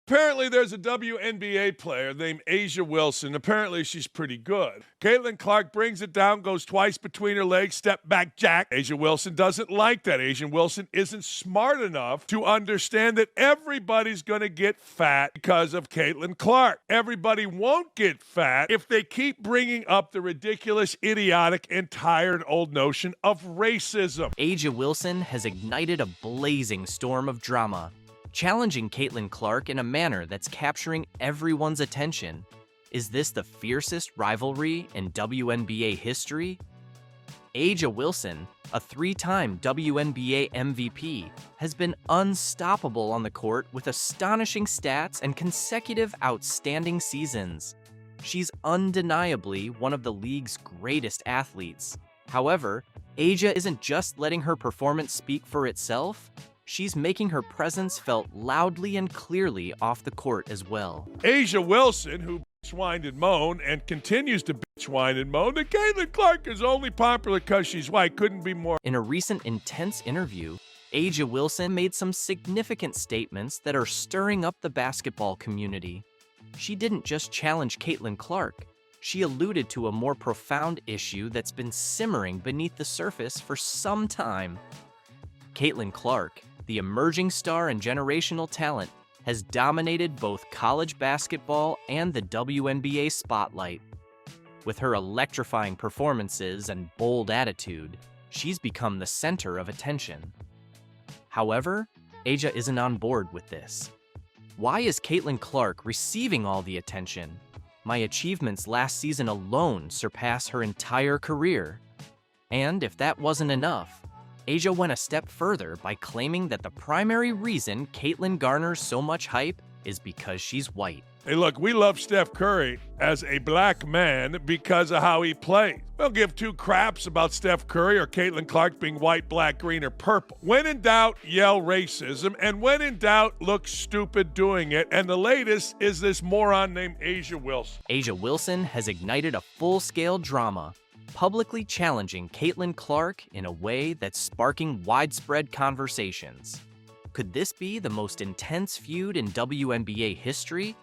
Apparently, there's a WNBA player named Asia Wilson. Apparently, she's pretty good. Caitlin Clark brings it down, goes twice between her legs, step back jack. Asia Wilson doesn't like that. Asia Wilson isn't smart enough to understand that everybody's going to get fat because of Caitlin Clark. Everybody won't get fat if they keep bringing up the ridiculous, idiotic, and tired old notion of racism. Asia Wilson has ignited a blazing storm of drama, challenging Caitlin Clark in a manner that's capturing everyone's attention. Is this the fiercest rivalry in WNBA history? Asia Wilson, a three-time WNBA MVP, has been unstoppable on the court with astonishing stats and consecutive outstanding seasons. She's undeniably one of the league's greatest athletes. However, Asia isn't just letting her performance speak for itself. She's making her presence felt loudly and clearly off the court as well. Asia Wilson, who whined and moaned and continues to whine and moan that Caitlin Clark is only popular because she's white, couldn't be more. In a recent intense interview, Asia Wilson made some significant statements that are stirring up the basketball community. She didn't just challenge Caitlin Clark. She alluded to a more profound issue that's been simmering beneath the surface for some time. Caitlin Clark, the emerging star and generational talent, has dominated both college basketball and the WNBA spotlight. With her electrifying performances and bold attitude, she's become the center of attention. However, Asia isn't on board with this. Why is Caitlin Clark receiving all the attention? My achievements last season alone surpass her entire career. And if that wasn't enough, Asia went a step further by claiming that the primary reason Caitlin garners so much hype is because she's white. Hey, look, we love Steph Curry as a black man because of how he plays. We don't give two craps about Steph Curry or Caitlin Clark being white, black, green, or purple. When in doubt, yell racism, and when in doubt, look stupid doing it. And the latest is this moron named Asia Wilson. Asia Wilson has ignited a full-scale drama, publicly challenging Caitlin Clark in a way that's sparking widespread conversations. Could this be the most intense feud in WNBA history?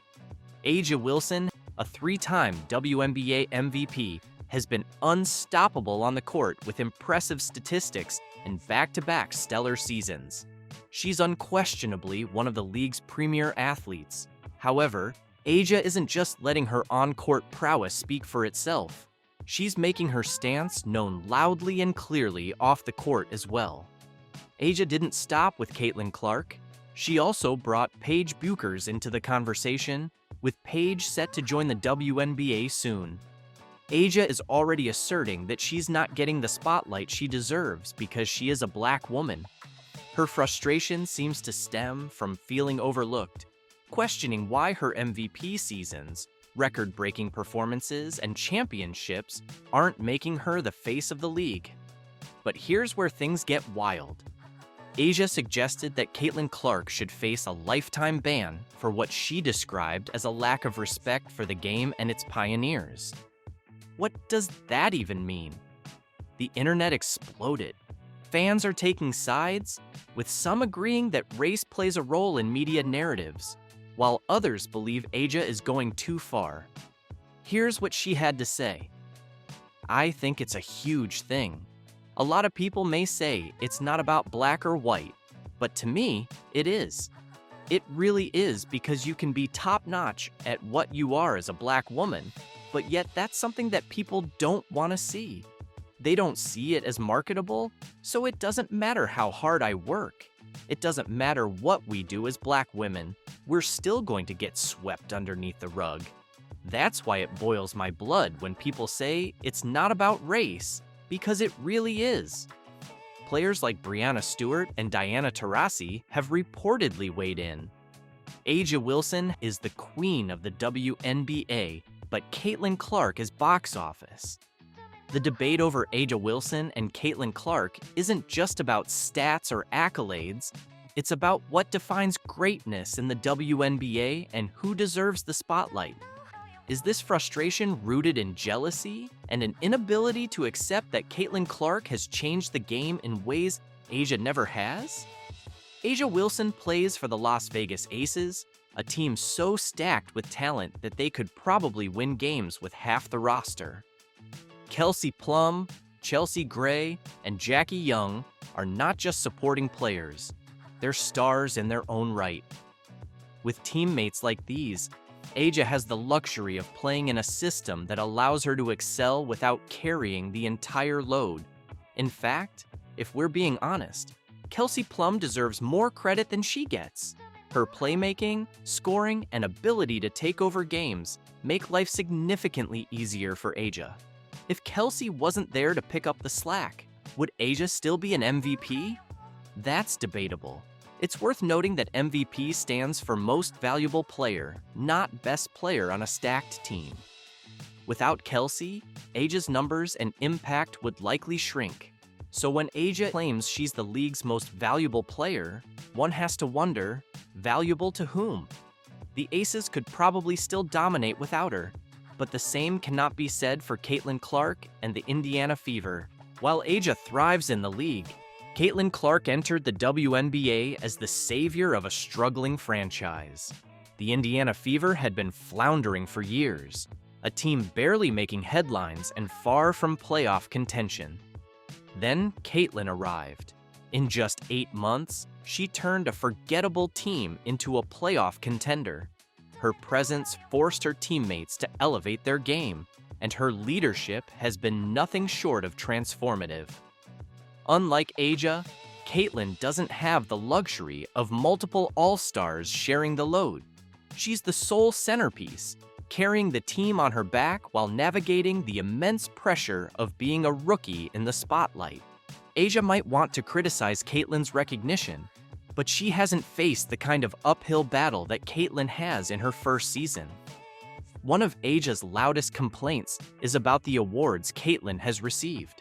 Asia Wilson, a three-time WNBA MVP, has been unstoppable on the court with impressive statistics and back-to-back stellar seasons. She's unquestionably one of the league's premier athletes. However, Asia isn't just letting her on-court prowess speak for itself. She's making her stance known loudly and clearly off the court as well. Asia didn't stop with Caitlin Clark. She also brought Paige Bueckers into the conversation, with Paige set to join the WNBA soon. Asia is already asserting that she's not getting the spotlight she deserves because she is a black woman. Her frustration seems to stem from feeling overlooked, questioning why her MVP seasons, record-breaking performances, and championships aren't making her the face of the league. But here's where things get wild. Asia suggested that Caitlin Clark should face a lifetime ban for what she described as a lack of respect for the game and its pioneers. What does that even mean? The internet exploded. Fans are taking sides, with some agreeing that race plays a role in media narratives, while others believe Asia is going too far. Here's what she had to say. I think it's a huge thing. A lot of people may say it's not about black or white, but to me, it is. It really is, because you can be top-notch at what you are as a black woman, but yet that's something that people don't want to see. They don't see it as marketable, so it doesn't matter how hard I work. It doesn't matter what we do as black women. We're still going to get swept underneath the rug. That's why it boils my blood when people say it's not about race, because it really is. Players like Breanna Stewart and Diana Taurasi have reportedly weighed in. Asia Wilson is the queen of the WNBA, but Caitlin Clark is box office. The debate over Asia Wilson and Caitlin Clark isn't just about stats or accolades. It's about what defines greatness in the WNBA and who deserves the spotlight. Is this frustration rooted in jealousy and an inability to accept that Caitlin Clark has changed the game in ways Asia never has? Asia Wilson plays for the Las Vegas Aces, a team so stacked with talent that they could probably win games with half the roster. Kelsey Plum, Chelsea Gray, and Jackie Young are not just supporting players, they're stars in their own right. With teammates like these, A'ja has the luxury of playing in a system that allows her to excel without carrying the entire load. In fact, if we're being honest, Kelsey Plum deserves more credit than she gets. Her playmaking, scoring, and ability to take over games make life significantly easier for A'ja. If Kelsey wasn't there to pick up the slack, would A'ja still be an MVP? That's debatable. It's worth noting that MVP stands for Most Valuable Player, not Best Player on a stacked team. Without Kelsey, A'ja's numbers and impact would likely shrink. So when A'ja claims she's the league's most valuable player, one has to wonder, valuable to whom? The Aces could probably still dominate without her, but the same cannot be said for Caitlin Clark and the Indiana Fever. While A'ja thrives in the league, Caitlin Clark entered the WNBA as the savior of a struggling franchise. The Indiana Fever had been floundering for years, a team barely making headlines and far from playoff contention. Then Caitlin arrived. In just 8 months, she turned a forgettable team into a playoff contender. Her presence forced her teammates to elevate their game, and her leadership has been nothing short of transformative. Unlike A'ja, Caitlin doesn't have the luxury of multiple all-stars sharing the load. She's the sole centerpiece, carrying the team on her back while navigating the immense pressure of being a rookie in the spotlight. A'ja might want to criticize Caitlin's recognition, but she hasn't faced the kind of uphill battle that Caitlin has in her first season. One of A'ja's loudest complaints is about the awards Caitlin has received.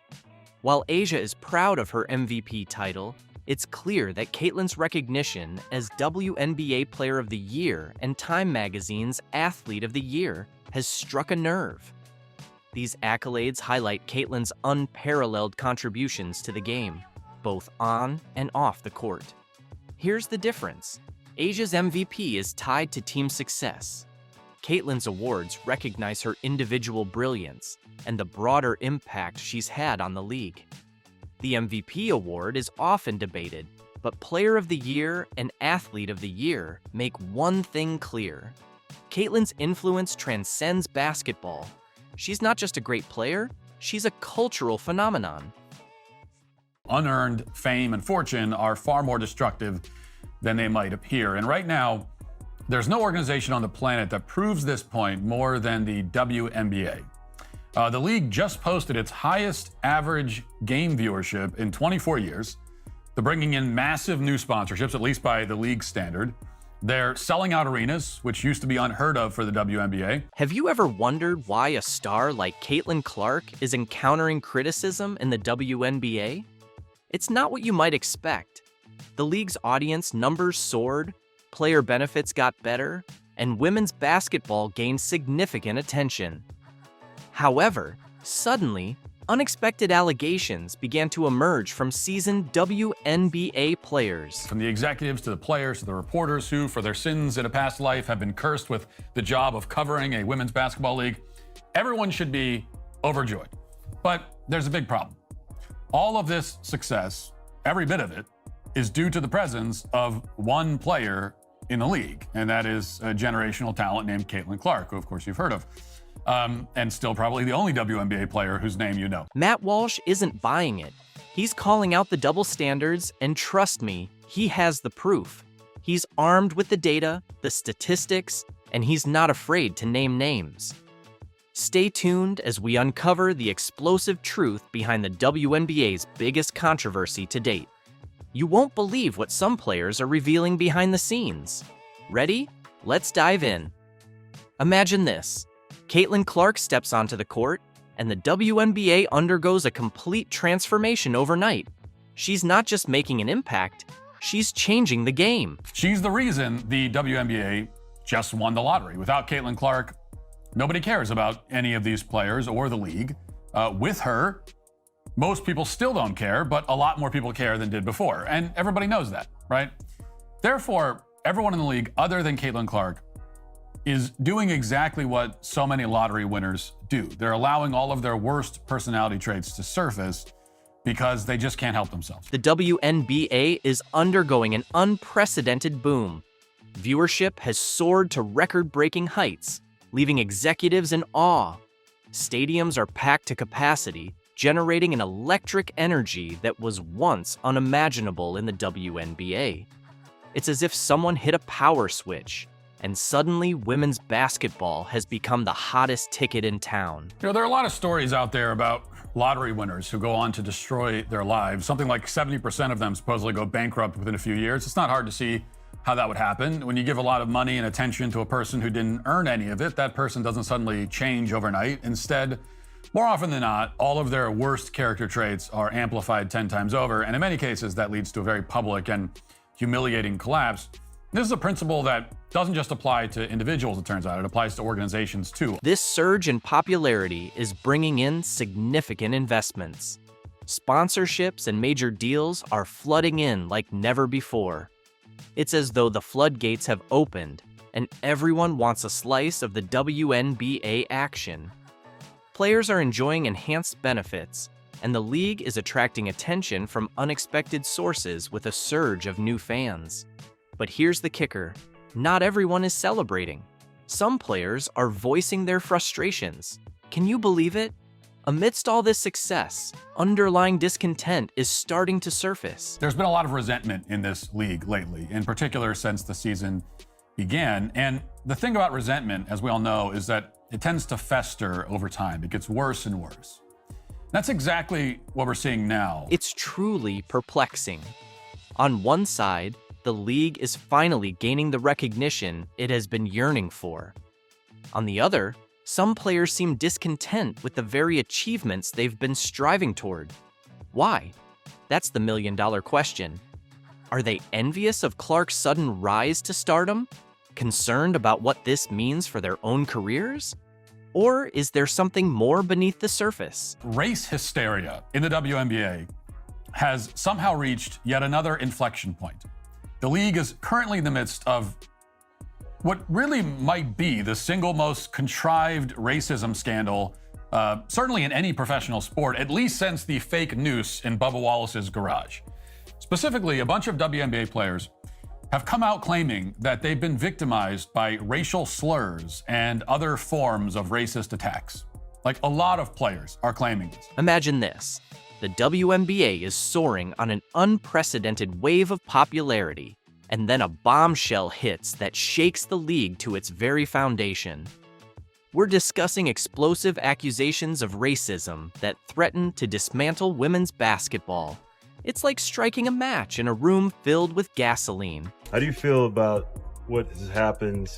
While A'ja is proud of her MVP title, it's clear that Caitlin's recognition as WNBA Player of the Year and Time Magazine's Athlete of the Year has struck a nerve. These accolades highlight Caitlin's unparalleled contributions to the game, both on and off the court. Here's the difference. A'ja's MVP is tied to team success. Caitlin's awards recognize her individual brilliance and the broader impact she's had on the league. The MVP award is often debated, but Player of the Year and Athlete of the Year make one thing clear. Caitlin's influence transcends basketball. She's not just a great player, she's a cultural phenomenon. Unearned fame and fortune are far more destructive than they might appear. And right now, there's no organization on the planet that proves this point more than the WNBA. The league just posted its highest average game viewership in 24 years. They're bringing in massive new sponsorships, at least by the league standard. They're selling out arenas, which used to be unheard of for the WNBA. Have you ever wondered why a star like Caitlin Clark is encountering criticism in the WNBA? It's not what you might expect. The league's audience numbers soared, player benefits got better, and women's basketball gained significant attention. However, suddenly, unexpected allegations began to emerge from seasoned WNBA players. From the executives to the players to the reporters who, for their sins in a past life, have been cursed with the job of covering a women's basketball league, everyone should be overjoyed. But there's a big problem. All of this success, every bit of it, is due to the presence of one player in the league, and that is a generational talent named Caitlin Clark, who of course you've heard of. And still probably the only WNBA player whose name you know. Matt Walsh isn't buying it. He's calling out the double standards, and trust me, he has the proof. He's armed with the data, the statistics, and he's not afraid to name names. Stay tuned as we uncover the explosive truth behind the WNBA's biggest controversy to date. You won't believe what some players are revealing behind the scenes. Ready? Let's dive in. Imagine this. Caitlin Clark steps onto the court, and the WNBA undergoes a complete transformation overnight. She's not just making an impact, she's changing the game. She's the reason the WNBA just won the lottery. Without Caitlin Clark, nobody cares about any of these players or the league. With her, most people still don't care, but a lot more people care than did before. And everybody knows that, right? Therefore, everyone in the league, other than Caitlin Clark, is doing exactly what so many lottery winners do. They're allowing all of their worst personality traits to surface because they just can't help themselves. The WNBA is undergoing an unprecedented boom. Viewership has soared to record-breaking heights, leaving executives in awe. Stadiums are packed to capacity, generating an electric energy that was once unimaginable in the WNBA. It's as if someone hit a power switch, and suddenly women's basketball has become the hottest ticket in town. You know, there are a lot of stories out there about lottery winners who go on to destroy their lives. Something like 70% of them supposedly go bankrupt within a few years. It's not hard to see how that would happen. When you give a lot of money and attention to a person who didn't earn any of it, that person doesn't suddenly change overnight. Instead, more often than not, all of their worst character traits are amplified 10 times over, and in many cases, that leads to a very public and humiliating collapse. This is a principle that doesn't just apply to individuals, it turns out. It applies to organizations, too. This surge in popularity is bringing in significant investments. Sponsorships and major deals are flooding in like never before. It's as though the floodgates have opened, and everyone wants a slice of the WNBA action. Players are enjoying enhanced benefits, and the league is attracting attention from unexpected sources with a surge of new fans. But here's the kicker. Not everyone is celebrating. Some players are voicing their frustrations. Can you believe it? Amidst all this success, underlying discontent is starting to surface. There's been a lot of resentment in this league lately, in particular since the season began. And the thing about resentment, as we all know, is that it tends to fester over time. It gets worse and worse. That's exactly what we're seeing now. It's truly perplexing. On one side, the league is finally gaining the recognition it has been yearning for. On the other, some players seem discontent with the very achievements they've been striving toward. Why? That's the million-dollar question. Are they envious of Clark's sudden rise to stardom? Concerned about what this means for their own careers? Or is there something more beneath the surface? Race hysteria in the WNBA has somehow reached yet another inflection point. The league is currently in the midst of what really might be the single most contrived racism scandal, certainly in any professional sport, at least since the fake noose in Bubba Wallace's garage. Specifically, a bunch of WNBA players have come out claiming that they've been victimized by racial slurs and other forms of racist attacks. Like, a lot of players are claiming this. Imagine this. The WNBA is soaring on an unprecedented wave of popularity, and then a bombshell hits that shakes the league to its very foundation. We're discussing explosive accusations of racism that threaten to dismantle women's basketball. It's like striking a match in a room filled with gasoline. How do you feel about what has happened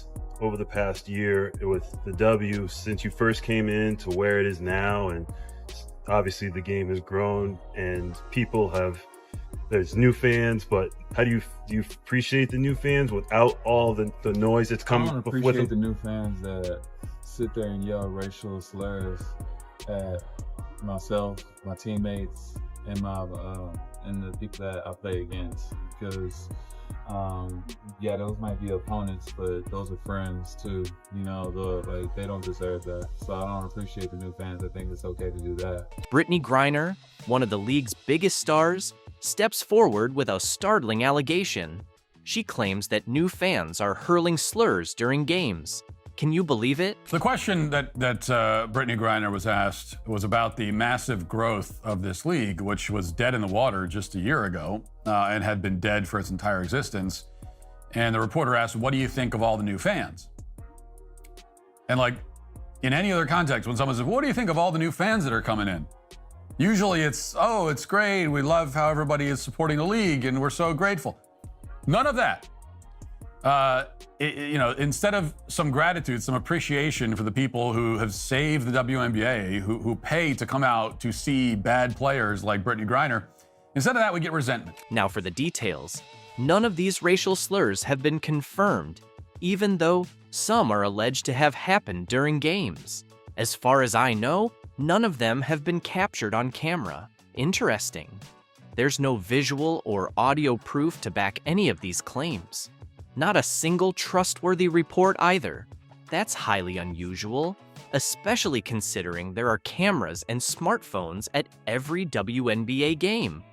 over the past year with the W since you first came in to where it is now? And obviously the game has grown and there's new fans, but how do you appreciate the new fans without all the noise that's coming with them? I appreciate the new fans that sit there and yell racial slurs at myself, my teammates, and the people that I play against, because yeah, those might be opponents, but those are friends too. You know, they don't deserve that. So I don't appreciate the new fans. I think it's okay to do that. Brittany Griner, one of the league's biggest stars, steps forward with a startling allegation. She claims that new fans are hurling slurs during games. Can you believe it? The question that Brittany Griner was asked was about the massive growth of this league, which was dead in the water just a year ago and had been dead for its entire existence. And the reporter asked, what do you think of all the new fans? And like in any other context, when someone says, what do you think of all the new fans that are coming in? Usually it's, oh, it's great. We love how everybody is supporting the league and we're so grateful. None of that. Instead of some gratitude, some appreciation for the people who have saved the WNBA, who pay to come out to see bad players like Brittany Griner, instead of that, we get resentment. Now for the details. None of these racial slurs have been confirmed, even though some are alleged to have happened during games. As far as I know, none of them have been captured on camera. Interesting. There's no visual or audio proof to back any of these claims. Not a single trustworthy report either. That's highly unusual, especially considering there are cameras and smartphones at every WNBA game.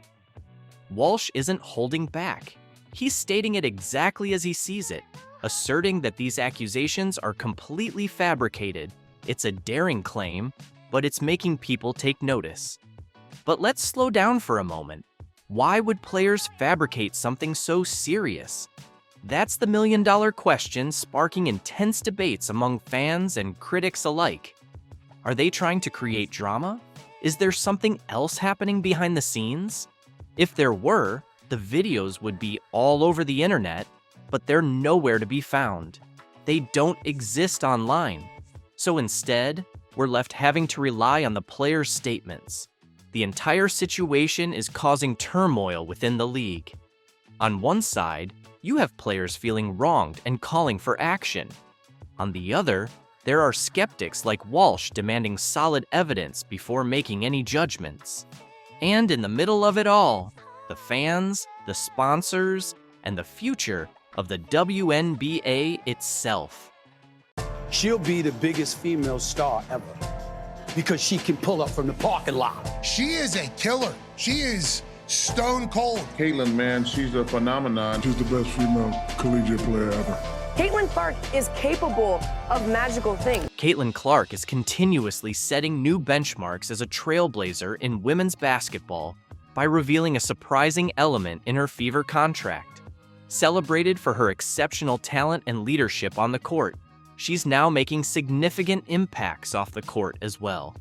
Walsh isn't holding back. He's stating it exactly as he sees it, asserting that these accusations are completely fabricated. It's a daring claim, but it's making people take notice. But let's slow down for a moment. Why would players fabricate something so serious? That's the million-dollar question sparking intense debates among fans and critics alike. Are they trying to create drama? Is there something else happening behind the scenes? If there were, the videos would be all over the internet, but they're nowhere to be found. They don't exist online. So instead, we're left having to rely on the players' statements. The entire situation is causing turmoil within the league. On one side, you have players feeling wronged and calling for action. On the other, there are skeptics like Walsh demanding solid evidence before making any judgments. And in the middle of it all, the fans, the sponsors, and the future of the WNBA itself. She'll be the biggest female star ever because she can pull up from the parking lot. She is a killer. She is stone cold. Caitlin, man, she's a phenomenon. She's the best female collegiate player ever. Caitlin Clark is capable of magical things. Caitlin Clark is continuously setting new benchmarks as a trailblazer in women's basketball by revealing a surprising element in her Fever contract. Celebrated for her exceptional talent and leadership on the court, she's now making significant impacts off the court as well.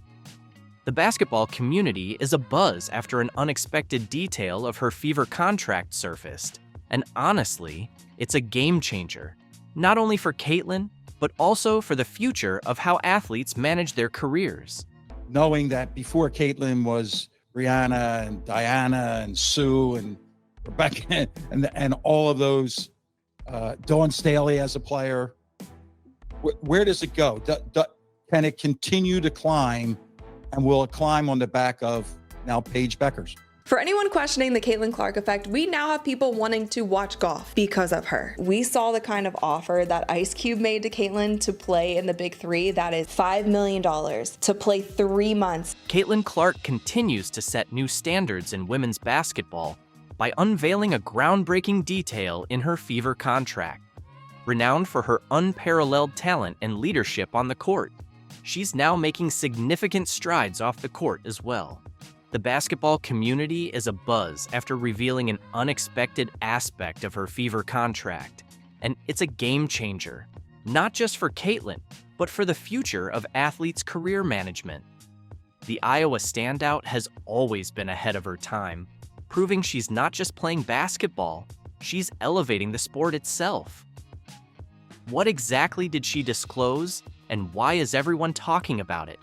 The basketball community is abuzz after an unexpected detail of her Fever contract surfaced, and honestly, it's a game changer, not only for Caitlin, but also for the future of how athletes manage their careers. Knowing that before Caitlin was Rihanna and Diana and Sue and Rebecca and all of those, Dawn Staley as a player, where does it go? Can it continue to climb, and will it climb on the back of now Paige Bueckers? For anyone questioning the Caitlin Clark effect, we now have people wanting to watch golf because of her. We saw the kind of offer that Ice Cube made to Caitlin to play in the Big Three. That is $5 million to play 3 months. Caitlin Clark continues to set new standards in women's basketball by unveiling a groundbreaking detail in her Fever contract. Renowned for her unparalleled talent and leadership on the court, she's now making significant strides off the court as well. The basketball community is abuzz after revealing an unexpected aspect of her Fever contract, and it's a game changer, not just for Caitlin, but for the future of athletes' career management. The Iowa standout has always been ahead of her time, proving she's not just playing basketball, she's elevating the sport itself. What exactly did she disclose, and why is everyone talking about it?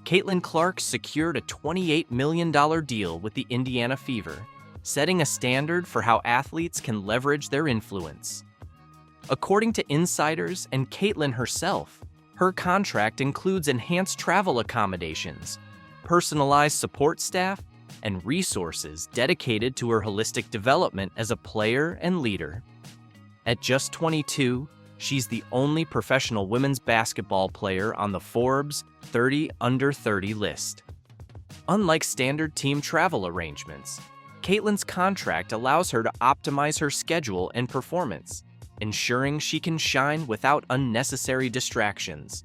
Caitlin Clark secured a $28 million deal with the Indiana Fever, setting a standard for how athletes can leverage their influence. According to insiders and Caitlin herself, her contract includes enhanced travel accommodations, personalized support staff, and resources dedicated to her holistic development as a player and leader. At just 22, she's the only professional women's basketball player on the Forbes 30 Under 30 list. Unlike standard team travel arrangements, Caitlin's contract allows her to optimize her schedule and performance, ensuring she can shine without unnecessary distractions.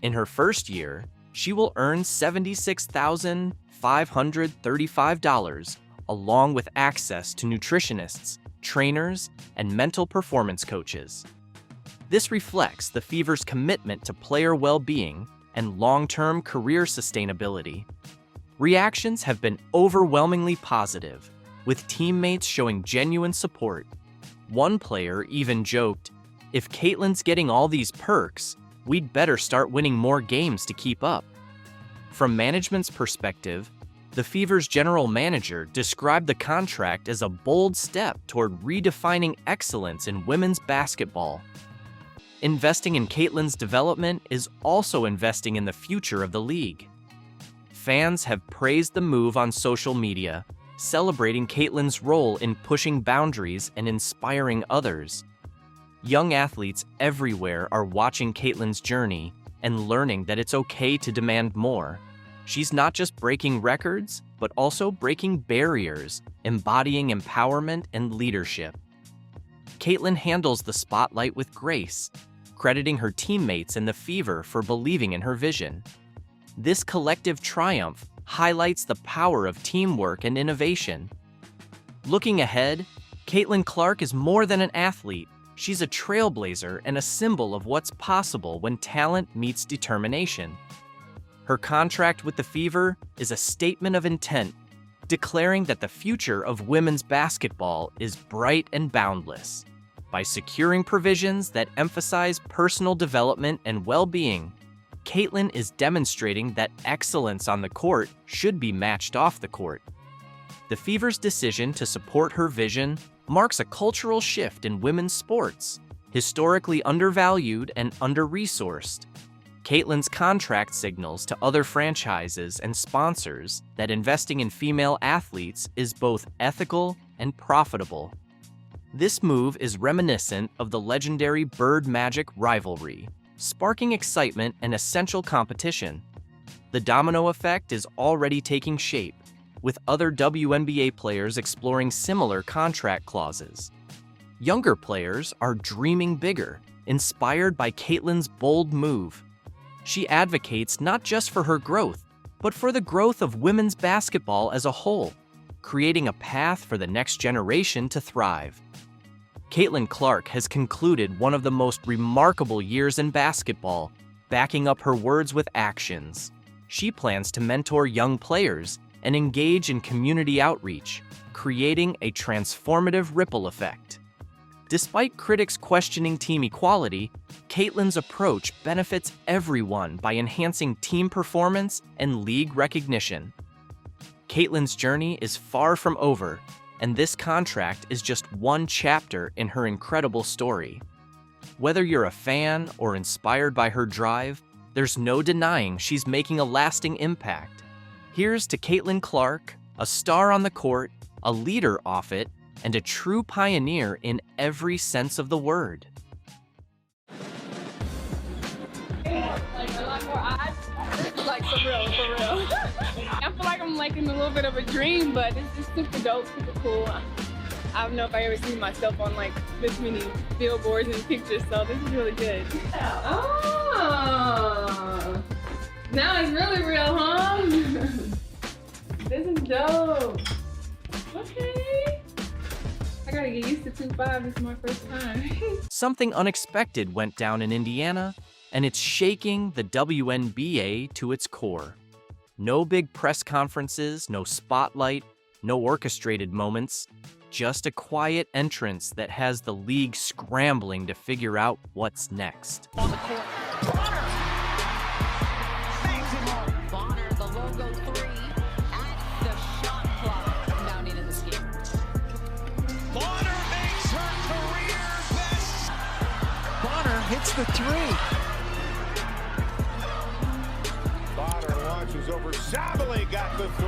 In her first year, she will earn $76,535, along with access to nutritionists, trainers, and mental performance coaches. This reflects the Fever's commitment to player well-being and long-term career sustainability. Reactions have been overwhelmingly positive, with teammates showing genuine support. One player even joked, "If Caitlin's getting all these perks, we'd better start winning more games to keep up." From management's perspective, the Fever's general manager described the contract as a bold step toward redefining excellence in women's basketball. Investing in Caitlin's development is also investing in the future of the league. Fans have praised the move on social media, celebrating Caitlin's role in pushing boundaries and inspiring others. Young athletes everywhere are watching Caitlin's journey and learning that it's okay to demand more. She's not just breaking records, but also breaking barriers, embodying empowerment and leadership. Caitlin handles the spotlight with grace, crediting her teammates and the Fever for believing in her vision. This collective triumph highlights the power of teamwork and innovation. Looking ahead, Caitlin Clark is more than an athlete. She's a trailblazer and a symbol of what's possible when talent meets determination. Her contract with the Fever is a statement of intent, declaring that the future of women's basketball is bright and boundless. By securing provisions that emphasize personal development and well-being, Caitlin is demonstrating that excellence on the court should be matched off the court. The Fever's decision to support her vision marks a cultural shift in women's sports, historically undervalued and under-resourced. Caitlin's contract signals to other franchises and sponsors that investing in female athletes is both ethical and profitable. This move is reminiscent of the legendary Bird Magic rivalry, sparking excitement and essential competition. The domino effect is already taking shape, with other WNBA players exploring similar contract clauses. Younger players are dreaming bigger, inspired by Caitlin's bold move. She advocates not just for her growth, but for the growth of women's basketball as a whole, creating a path for the next generation to thrive. Caitlin Clark has concluded one of the most remarkable years in basketball, backing up her words with actions. She plans to mentor young players and engage in community outreach, creating a transformative ripple effect. Despite critics questioning team equality, Caitlin's approach benefits everyone by enhancing team performance and league recognition. Caitlin's journey is far from over, and this contract is just one chapter in her incredible story. Whether you're a fan or inspired by her drive, there's no denying she's making a lasting impact. Here's to Caitlin Clark, a star on the court, a leader off it, and a true pioneer in every sense of the word. Like a lot more odds. This is like for real. I feel like I'm like in a little bit of a dream, but it's just super dope, super cool. I don't know if I ever seen myself on like this many billboards and pictures, so this is really good. Oh, now it's really real, huh? This is dope. Okay. I gotta get used to 2-5. This is my first time. Something unexpected went down in Indiana, and it's shaking the WNBA to its core. No big press conferences, no spotlight, no orchestrated moments, just a quiet entrance that has the league scrambling to figure out what's next. On the court, Bonner bangs it home. Bonner, the logo 3 at the shot clock. Now needed the scheme. Bonner makes her career best. Bonner hits the 3. Bonner launches over. Zabely got the 3.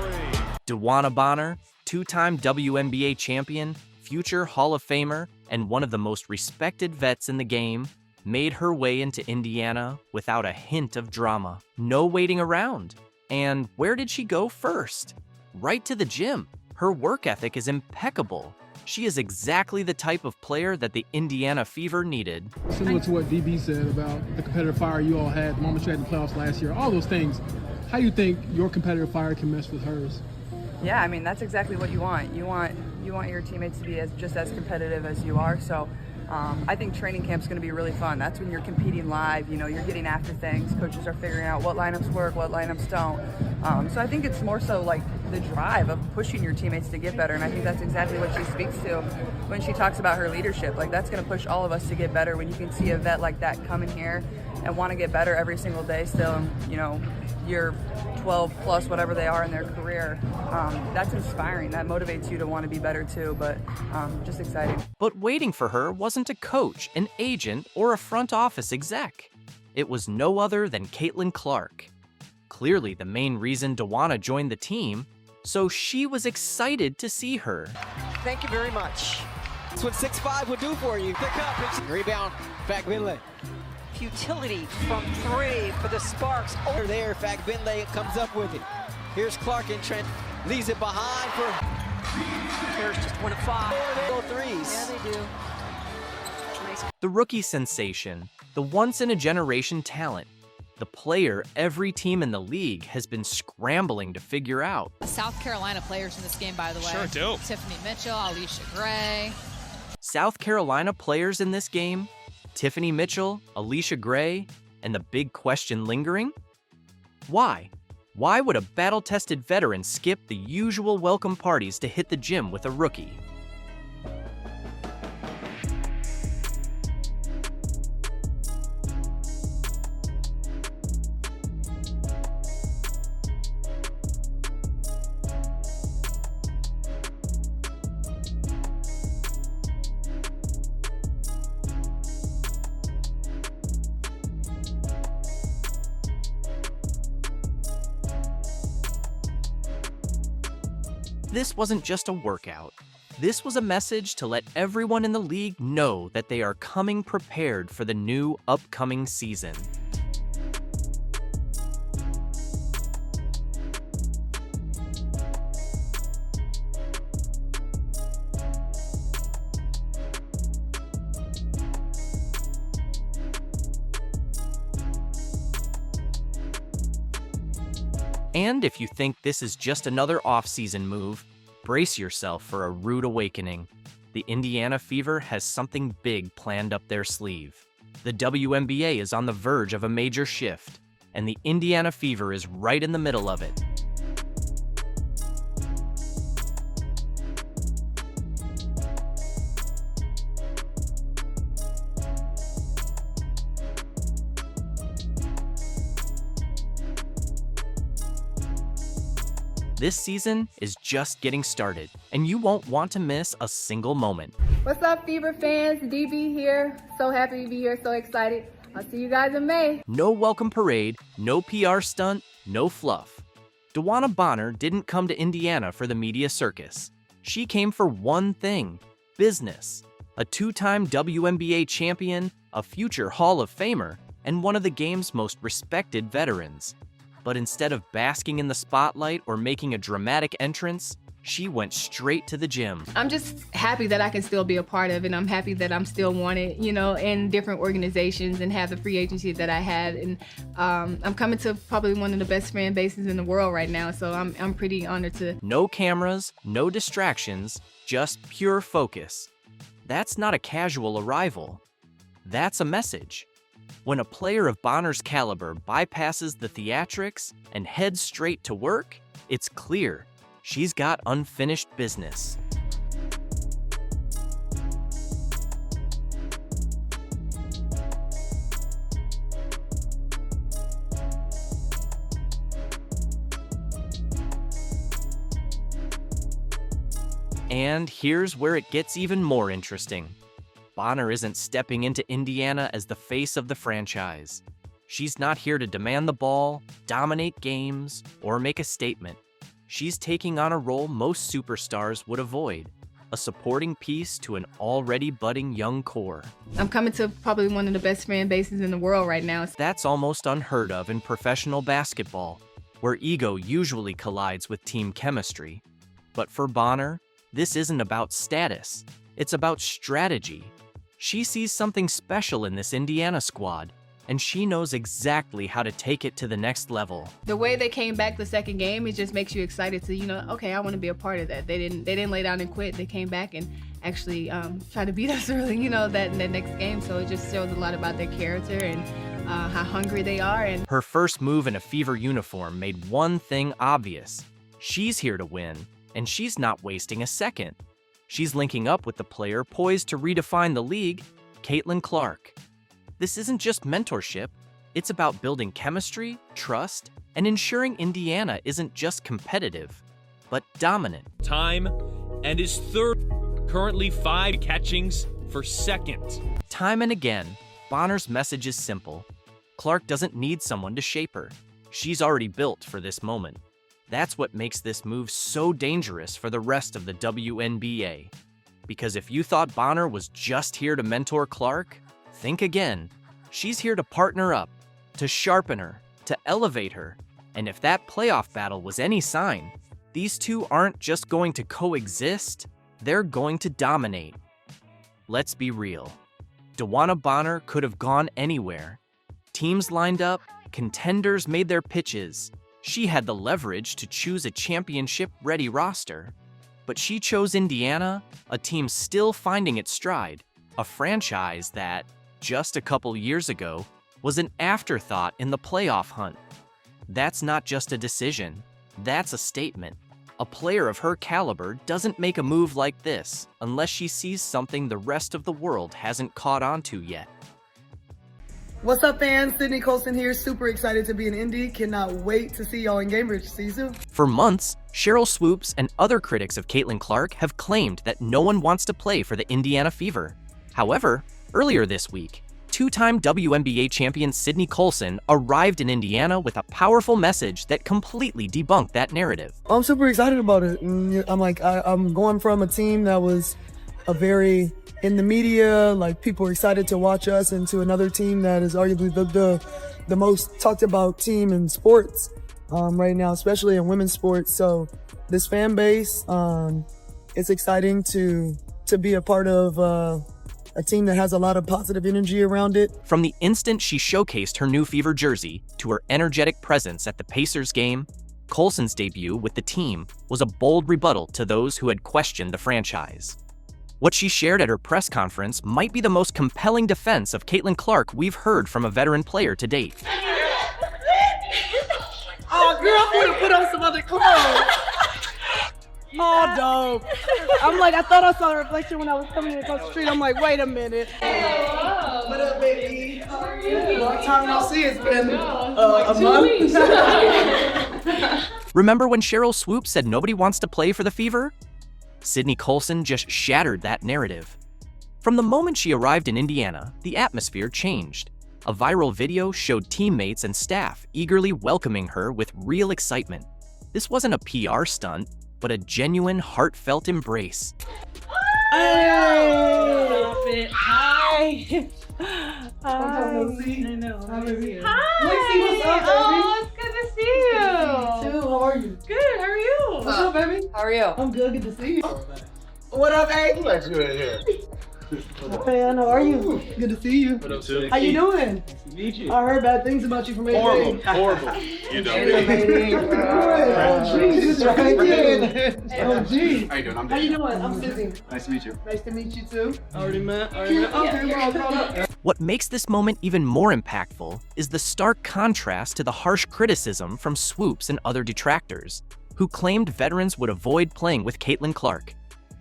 DeWanna Bonner, two-time WNBA champion, future Hall of Famer, and one of the most respected vets in the game, made her way into Indiana without a hint of drama. No waiting around. And where did she go first? Right to the gym. Her work ethic is impeccable. She is exactly the type of player that the Indiana Fever needed. Similar to what DB said about the competitive fire you all had, the moment you had in the playoffs last year, all those things. How do you think your competitive fire can mesh with hers? Yeah, I mean, that's exactly what you want. You want your teammates to be just as competitive as you are. So I think training camp's going to be really fun. That's when you're competing live. You know, you're getting after things. Coaches are figuring out what lineups work, what lineups don't. So I think it's more so like the drive of pushing your teammates to get better. And I think that's exactly what she speaks to when she talks about her leadership. Like, that's going to push all of us to get better when you can see a vet like that come in here and want to get better every single day still. And, you know, you're 12 plus whatever they are in their career. That's inspiring. That motivates you to want to be better too, but just exciting. But waiting for her wasn't a coach, an agent, or a front office exec. It was no other than Caitlin Clark. Clearly the main reason DeWanna joined the team, so she was excited to see her. Thank you very much. That's what 6'5" would do for you. Pick up, rebound, Fagbinley. Futility from 3 for the Sparks. Over there, Fagbinley comes up with it. Here's Clark and Trent leaves it behind for. Here's just 1 of 5. Go threes. Yeah, they do. Nice. The rookie sensation, the once-in-a-generation talent, the player every team in the league has been scrambling to figure out. South Carolina players in this game, by the way. Sure do. Tiffany Mitchell, Alicia Gray. South Carolina players in this game, Tiffany Mitchell, Alicia Gray, and the big question lingering? Why? Why would a battle-tested veteran skip the usual welcome parties to hit the gym with a rookie? This wasn't just a workout. This was a message to let everyone in the league know that they are coming prepared for the new upcoming season. And if you think this is just another off-season move, brace yourself for a rude awakening. The Indiana Fever has something big planned up their sleeve. The WNBA is on the verge of a major shift, and the Indiana Fever is right in the middle of it. This season is just getting started, and you won't want to miss a single moment. What's up, Fever fans? DB here. So happy to be here, so excited. I'll see you guys in May. No welcome parade, no PR stunt, no fluff. DeWanna Bonner didn't come to Indiana for the media circus. She came for one thing: business. A two-time WNBA champion, a future Hall of Famer, and one of the game's most respected veterans. But instead of basking in the spotlight or making a dramatic entrance, she went straight to the gym. I'm just happy that I can still be a part of it. I'm happy that I'm still wanted, you know, in different organizations and have the free agency that I had. And I'm coming to probably one of the best fan bases in the world right now, so I'm pretty honored to. No cameras, no distractions, just pure focus. That's not a casual arrival. That's a message. When a player of Bonner's caliber bypasses the theatrics and heads straight to work, it's clear she's got unfinished business. And here's where it gets even more interesting. Bonner isn't stepping into Indiana as the face of the franchise. She's not here to demand the ball, dominate games, or make a statement. She's taking on a role most superstars would avoid, a supporting piece to an already budding young core. I'm coming to probably one of the best fan bases in the world right now. That's almost unheard of in professional basketball, where ego usually collides with team chemistry. But for Bonner, this isn't about status. It's about strategy. She sees something special in this Indiana squad, and she knows exactly how to take it to the next level. The way they came back the second game, it just makes you excited to, you know, okay, I want to be a part of that. They didn't lay down and quit. They came back and actually try to beat us early, you know, that in the next game. So it just shows a lot about their character and how hungry they are. And her first move in a Fever uniform made one thing obvious. She's here to win, and she's not wasting a second. She's linking up with the player poised to redefine the league, Caitlin Clark. This isn't just mentorship, it's about building chemistry, trust, and ensuring Indiana isn't just competitive, but dominant. Time and is third, currently 5 catchings for second. Time and again, Bonner's message is simple. Clark doesn't need someone to shape her. She's already built for this moment. That's what makes this move so dangerous for the rest of the WNBA. Because if you thought Bonner was just here to mentor Clark, think again. She's here to partner up, to sharpen her, to elevate her. And if that playoff battle was any sign, these two aren't just going to coexist, they're going to dominate. Let's be real. DeWanna Bonner could have gone anywhere. Teams lined up, contenders made their pitches. She had the leverage to choose a championship-ready roster. But she chose Indiana, a team still finding its stride, a franchise that, just a couple years ago, was an afterthought in the playoff hunt. That's not just a decision, that's a statement. A player of her caliber doesn't make a move like this unless she sees something the rest of the world hasn't caught on to yet. What's up, fans? Sydney Colson here. Super excited to be in Indy. Cannot wait to see y'all in Cambridge. See you soon. For months, Cheryl Swoops and other critics of Caitlin Clark have claimed that no one wants to play for the Indiana Fever. However, earlier this week, two-time WNBA champion Sydney Colson arrived in Indiana with a powerful message that completely debunked that narrative. I'm super excited about it. I'm going from a team that was in the media, like people are excited to watch us, into another team that is arguably the most talked about team in sports right now, especially in women's sports. So this fan base, it's exciting to be a part of a team that has a lot of positive energy around it. From the instant she showcased her new Fever jersey to her energetic presence at the Pacers game, Colson's debut with the team was a bold rebuttal to those who had questioned the franchise. What she shared at her press conference might be the most compelling defense of Caitlin Clark we've heard from a veteran player to date. Oh, girl, I would have put on some other clothes. Oh, dope. I thought I saw the reflection when I was coming across the street. I'm like, wait a minute. What up, baby? How are you? Long time no see. It's been a month. Remember when Cheryl Swoops said nobody wants to play for the Fever? Sydney Colson just shattered that narrative. From the moment she arrived in Indiana, the atmosphere changed. A viral video showed teammates and staff eagerly welcoming her with real excitement. This wasn't a PR stunt, but a genuine, heartfelt embrace. Hey! Hi! Hi. I know. Hi, baby. Hi. Lexi, what's up, baby? Oh, it's good to see you. You too. How are you? Good. How are you? What's up, baby? How are you? I'm good. Good to see you. What up, babe? Who let you in here? Man, how are you? Good to see you. What up, Sid? How you doing? Nice to meet you. I heard bad things about you from AJ. Horrible. You know me. Oh, geez. Right there. Oh, geez. How you doing? How you doing? I'm Susie. Nice to meet you. Nice to meet you, too. Already met? Okay, we're all grown up. What makes this moment even more impactful is the stark contrast to the harsh criticism from Swoops and other detractors, who claimed veterans would avoid playing with Caitlin Clark.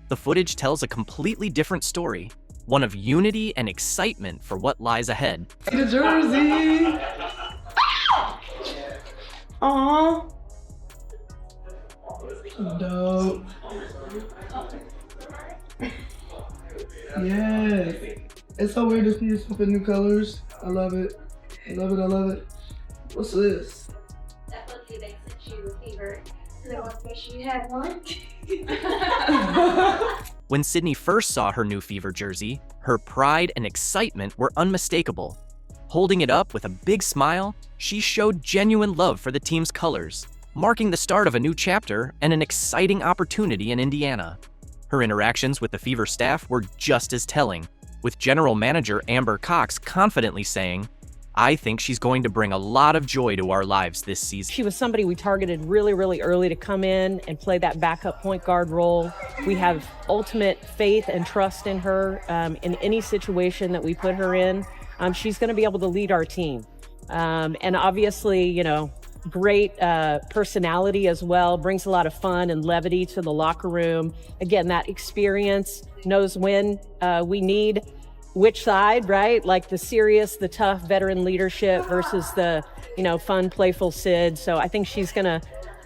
The footage tells a completely different story, one of unity and excitement for what lies ahead. The jersey! Aww! Dope. Yes. It's so weird to see you swap in new colors. I love it. I love it. I love it. What's this? That looked like since you were fever. So I want to make sure you had one. When Sydney first saw her new Fever jersey, her pride and excitement were unmistakable. Holding it up with a big smile, she showed genuine love for the team's colors, marking the start of a new chapter and an exciting opportunity in Indiana. Her interactions with the Fever staff were just as telling, with General Manager Amber Cox confidently saying, "I think she's going to bring a lot of joy to our lives this season." She was somebody we targeted really, really early to come in and play that backup point guard role. We have ultimate faith and trust in her in any situation that we put her in. She's going to be able to lead our team. And obviously, great personality as well, brings a lot of fun and levity to the locker room. Again, that experience, knows when we need which side, right? Like the serious, the tough veteran leadership versus the, fun, playful Sid. So I think she's going to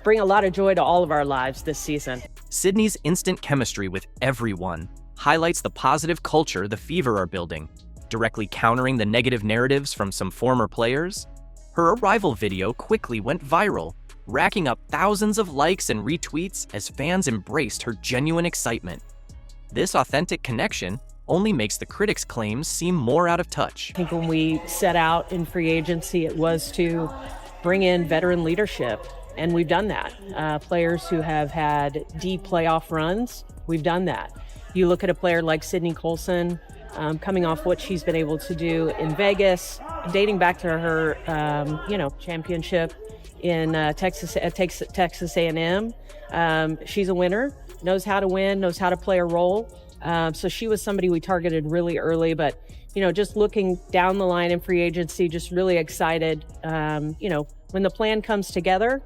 bring a lot of joy to all of our lives this season. Sydney's instant chemistry with everyone highlights the positive culture the Fever are building, directly countering the negative narratives from some former players. Her arrival video quickly went viral, racking up thousands of likes and retweets as fans embraced her genuine excitement. This authentic connection only makes the critics' claims seem more out of touch. I think when we set out in free agency, it was to bring in veteran leadership, and we've done that. Players who have had deep playoff runs, we've done that. You look at a player like Sydney Colson, coming off what she's been able to do in Vegas, dating back to her, championship in Texas A&M. She's a winner, knows how to win, knows how to play a role. So she was somebody we targeted really early, but, just looking down the line in free agency, just really excited. When the plan comes together,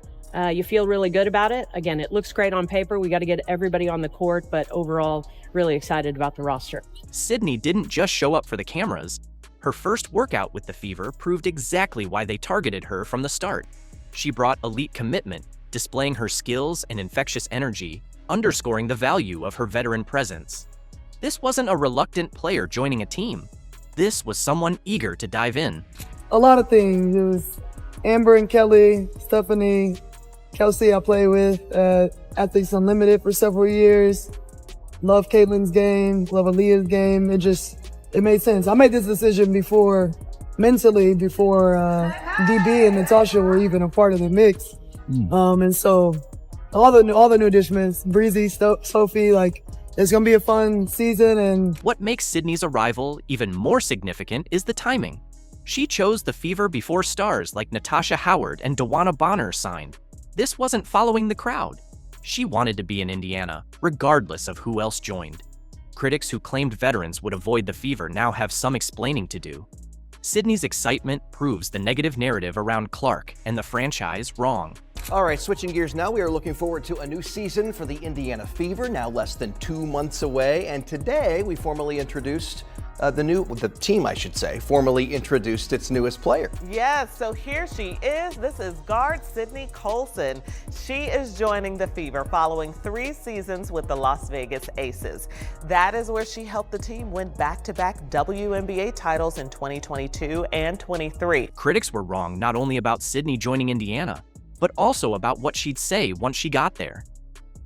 you feel really good about it. Again, it looks great on paper. We got to get everybody on the court, but overall, really excited about the roster. Sydney didn't just show up for the cameras. Her first workout with the Fever proved exactly why they targeted her from the start. She brought elite commitment, displaying her skills and infectious energy, underscoring the value of her veteran presence. This wasn't a reluctant player joining a team. This was someone eager to dive in. A lot of things. It was Amber and Kelly, Stephanie, Kelsey I played with at Athletes Unlimited for several years. Love Caitlin's game, love Aaliyah's game. It made sense. I made this decision mentally before DB and Natasha were even a part of the mix. And so all the new additions, Breezy, Sophie, it's going to be a fun season. And what makes Sydney's arrival even more significant is the timing. She chose the Fever before stars like Natasha Howard and DeWanna Bonner signed. This wasn't following the crowd. She wanted to be in Indiana, regardless of who else joined. Critics who claimed veterans would avoid the Fever now have some explaining to do. Sydney's excitement proves the negative narrative around Clark and the franchise wrong. All right, switching gears now, we are looking forward to a new season for the Indiana Fever, now less than 2 months away. And today we formally introduced the team, I should say, formally introduced its newest player. Yes, so here she is. This is guard Sydney Colson. She is joining the Fever following 3 seasons with the Las Vegas Aces. That is where she helped the team win back-to-back WNBA titles in 2022 and 23. Critics were wrong not only about Sydney joining Indiana, but also about what she'd say once she got there.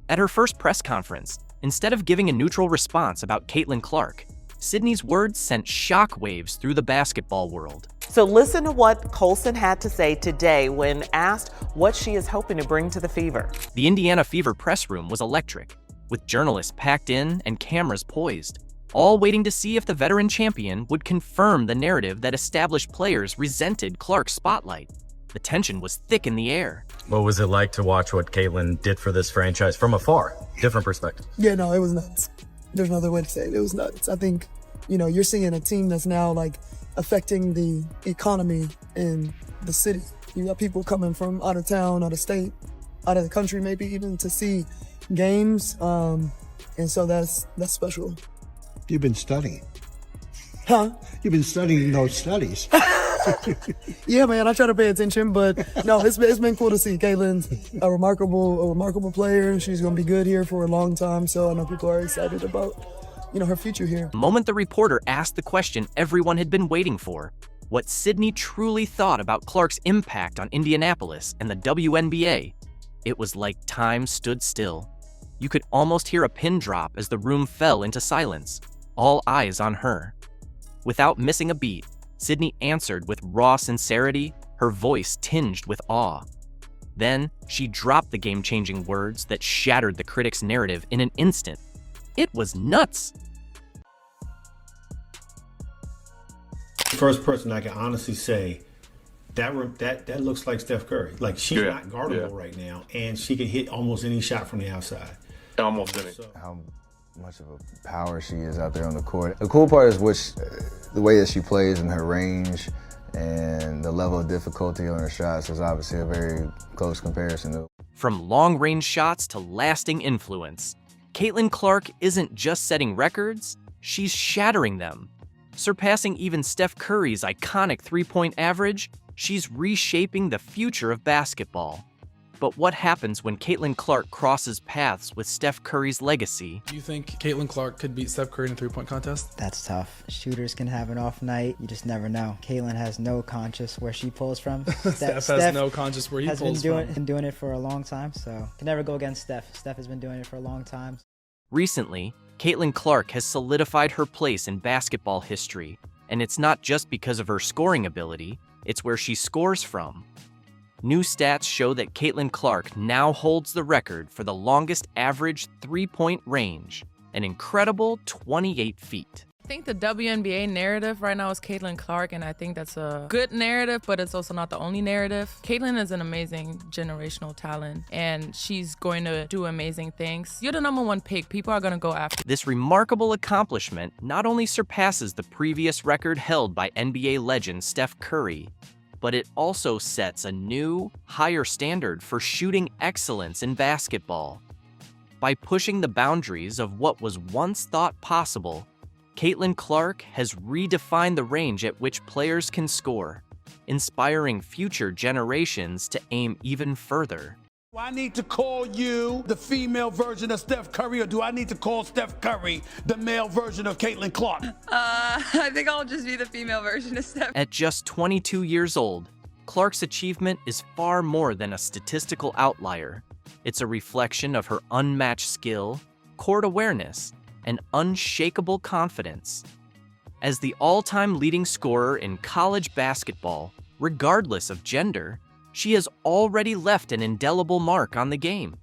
At her first press conference, instead of giving a neutral response about Caitlin Clark, Sydney's words sent shockwaves through the basketball world. So listen to what Colson had to say today when asked what she is hoping to bring to the Fever. The Indiana Fever press room was electric, with journalists packed in and cameras poised, all waiting to see if the veteran champion would confirm the narrative that established players resented Clark's spotlight. The tension was thick in the air. What was it like to watch what Caitlin did for this franchise from afar? Different perspective. Yeah, no, it was nuts. There's no other way to say it. It was nuts. I think, you're seeing a team that's now affecting the economy in the city. You got people coming from out of town, out of state, out of the country, maybe even to see games. And so that's special. You've been studying. Huh? You've been studying those studies. Yeah, man, I try to pay attention, but no, it's been cool to see. Caitlin's a remarkable player. She's going to be good here for a long time, so I know people are excited about, her future here. The moment the reporter asked the question everyone had been waiting for, what Sydney truly thought about Clark's impact on Indianapolis and the WNBA, it was like time stood still. You could almost hear a pin drop as the room fell into silence, all eyes on her. Without missing a beat, Sydney answered with raw sincerity, her voice tinged with awe. Then, she dropped the game-changing words that shattered the critics' narrative in an instant. It was nuts! First person I can honestly say, that looks like Steph Curry. She's not guardable right now, and she can hit almost any shot from the outside. Almost any. How much of a power she is out there on the court. The cool part is the way that she plays and her range and the level of difficulty on her shots is obviously a very close comparison. From long-range shots to lasting influence, Caitlin Clark isn't just setting records, she's shattering them. Surpassing even Steph Curry's iconic three-point average, she's reshaping the future of basketball. But what happens when Caitlin Clark crosses paths with Steph Curry's legacy? Do you think Caitlin Clark could beat Steph Curry in a three-point contest? That's tough. Shooters can have an off night. You just never know. Caitlin has no conscience where she pulls from. Steph has no conscience where he pulls from. Been doing it for a long time, so can never go against Steph. Steph has been doing it for a long time. Recently, Caitlin Clark has solidified her place in basketball history, and it's not just because of her scoring ability, it's where she scores from. New stats show that Caitlin Clark now holds the record for the longest average three-point range, an incredible 28 feet. I think the WNBA narrative right now is Caitlin Clark, and I think that's a good narrative, but it's also not the only narrative. Caitlin is an amazing generational talent, and she's going to do amazing things. You're the #1 pick. People are going to go after. This remarkable accomplishment not only surpasses the previous record held by NBA legend Steph Curry, but it also sets a new, higher standard for shooting excellence in basketball. By pushing the boundaries of what was once thought possible, Caitlin Clark has redefined the range at which players can score, inspiring future generations to aim even further. Do I need to call you the female version of Steph Curry, or do I need to call Steph Curry the male version of Caitlin Clark? I think I'll just be the female version of Steph. At just 22 years old, Clark's achievement is far more than a statistical outlier. It's a reflection of her unmatched skill, court awareness, and unshakable confidence. As the all-time leading scorer in college basketball, regardless of gender, she has already left an indelible mark on the game.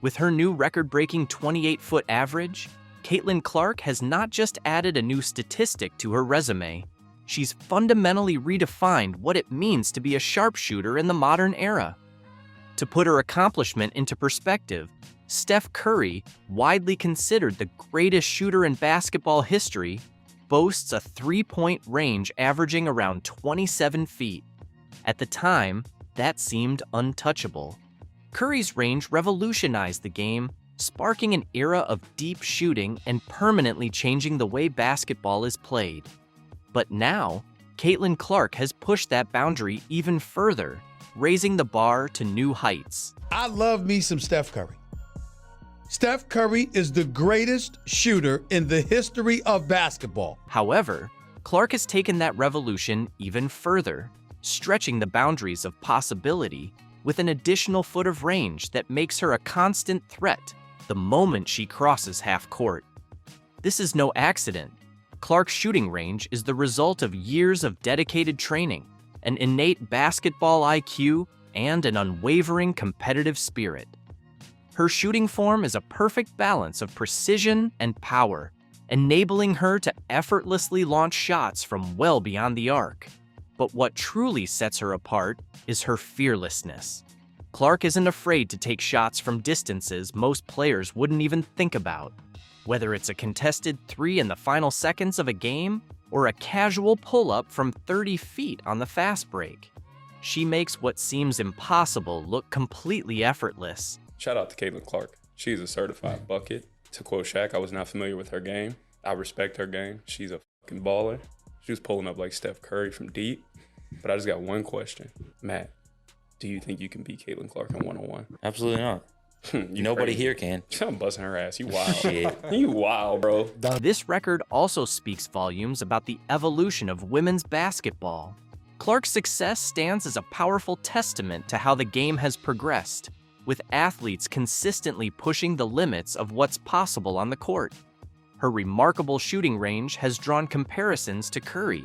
With her new record-breaking 28-foot average, Caitlin Clark has not just added a new statistic to her resume, she's fundamentally redefined what it means to be a sharpshooter in the modern era. To put her accomplishment into perspective, Steph Curry, widely considered the greatest shooter in basketball history, boasts a three-point range averaging around 27 feet. At the time, that seemed untouchable. Curry's range revolutionized the game, sparking an era of deep shooting and permanently changing the way basketball is played. But now, Caitlin Clark has pushed that boundary even further, raising the bar to new heights. I love me some Steph Curry. Steph Curry is the greatest shooter in the history of basketball. However, Clark has taken that revolution even further, stretching the boundaries of possibility with an additional foot of range that makes her a constant threat the moment she crosses half court. This is no accident. Clark's shooting range is the result of years of dedicated training, an innate basketball IQ, and an unwavering competitive spirit. Her shooting form is a perfect balance of precision and power, enabling her to effortlessly launch shots from well beyond the arc. But what truly sets her apart is her fearlessness. Clark isn't afraid to take shots from distances most players wouldn't even think about. Whether it's a contested three in the final seconds of a game or a casual pull-up from 30 feet on the fast break, she makes what seems impossible look completely effortless. Shout out to Caitlin Clark. She's a certified bucket. To quote Shaq, I was not familiar with her game. I respect her game. She's a fucking baller. She was pulling up like Steph Curry from deep. But I just got one question. Matt, do you think you can beat Caitlin Clark in one-on-one? Absolutely not. Nobody here can. I'm busting her ass. You wild. Shit. You wild, bro. This record also speaks volumes about the evolution of women's basketball. Clark's success stands as a powerful testament to how the game has progressed, with athletes consistently pushing the limits of what's possible on the court. Her remarkable shooting range has drawn comparisons to Curry,